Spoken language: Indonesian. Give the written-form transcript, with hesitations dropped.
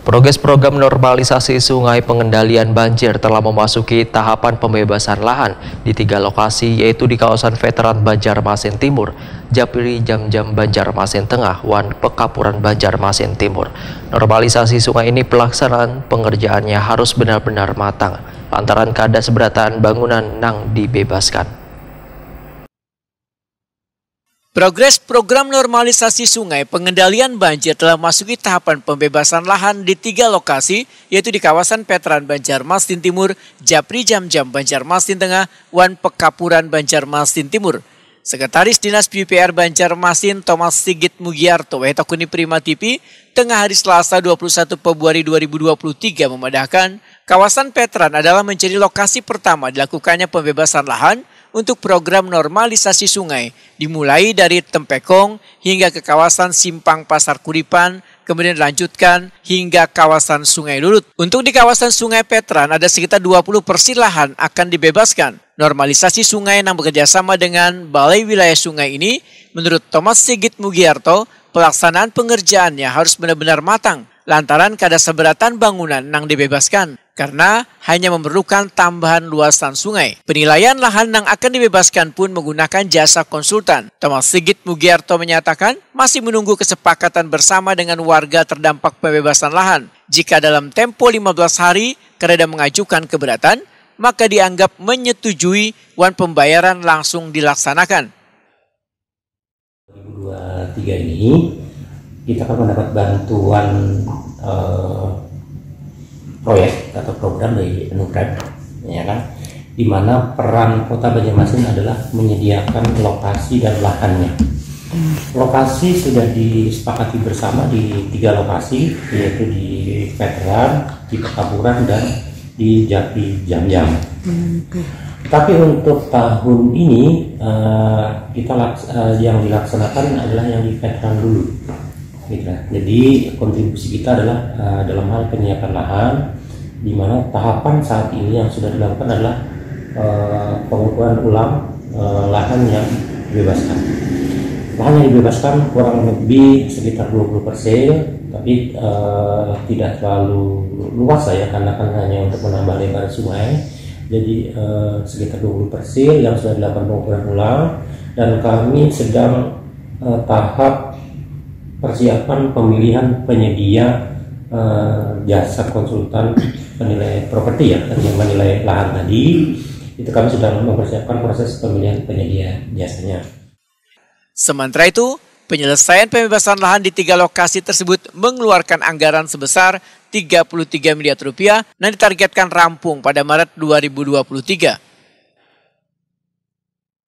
Progres program normalisasi sungai pengendalian banjir telah memasuki tahapan pembebasan lahan di 3 lokasi, yaitu di kawasan Veteran Banjarmasin Timur, Japri Jamjam Banjarmasin Tengah, Wan Pekapuran Banjarmasin Timur. Normalisasi sungai ini pelaksanaan pengerjaannya harus benar-benar matang, lantaran kada seberatan bangunan nang dibebaskan. Progres program normalisasi sungai pengendalian banjir telah memasuki tahapan pembebasan lahan di 3 lokasi, yaitu di kawasan Veteran Banjarmasin Timur, Japri Jamjam Banjarmasin Tengah, Wan Pekapuran Banjarmasin Timur. Sekretaris Dinas PUPR Banjarmasin Thomas Sigit Mugiarto Wetakuni Prima TV tengah hari Selasa 21 Februari 2023 memadahkan kawasan veteran adalah menjadi lokasi pertama dilakukannya pembebasan lahan untuk program normalisasi sungai, dimulai dari Tempekong hingga ke kawasan Simpang Pasar Kuripan, kemudian dilanjutkan hingga kawasan Sungai Lulut. Untuk di kawasan Sungai Veteran ada sekitar 20% lahan akan dibebaskan. Normalisasi sungai yang bekerjasama dengan Balai Wilayah Sungai ini, menurut Thomas Sigit Mugiarto, pelaksanaan pengerjaannya harus benar-benar matang, lantaran kada seberatan bangunan yang dibebaskan, karena hanya memerlukan tambahan luasan sungai. Penilaian lahan yang akan dibebaskan pun menggunakan jasa konsultan. Thomas Sigit Mugiarto menyatakan masih menunggu kesepakatan bersama dengan warga terdampak pembebasan lahan. Jika dalam tempo 15 hari kereda mengajukan keberatan, maka dianggap menyetujui wan pembayaran langsung dilaksanakan. 2023 ini kita akan mendapat bantuan proyek atau program dari Nukrep, ya kan, di mana peran Kota Banjarmasin adalah menyediakan lokasi dan lahannya. Lokasi sudah disepakati bersama di 3 lokasi, yaitu di Veteran, di Pekapuran, dan di Japri Jamjam. Tapi untuk tahun ini yang dilaksanakan adalah yang di Veteran dulu. Jadi kontribusi kita adalah dalam hal penyiapan lahan, di mana tahapan saat ini yang sudah dilakukan adalah pengukuran ulang lahan yang dibebaskan. Lahan yang dibebaskan kurang lebih sekitar 20%, tapi tidak terlalu luas ya, karena kan hanya untuk menambah lebar sungai. Jadi sekitar 20% yang sudah dilakukan pengukuran ulang, dan kami sedang tahap persiapan pemilihan penyedia jasa konsultan penilai properti, ya, yang menilai lahan tadi. Itu kami sedang mempersiapkan proses pemilihan penyedia jasanya. Sementara itu, penyelesaian pembebasan lahan di 3 lokasi tersebut mengeluarkan anggaran sebesar 33 miliar rupiah dan ditargetkan rampung pada Maret 2023.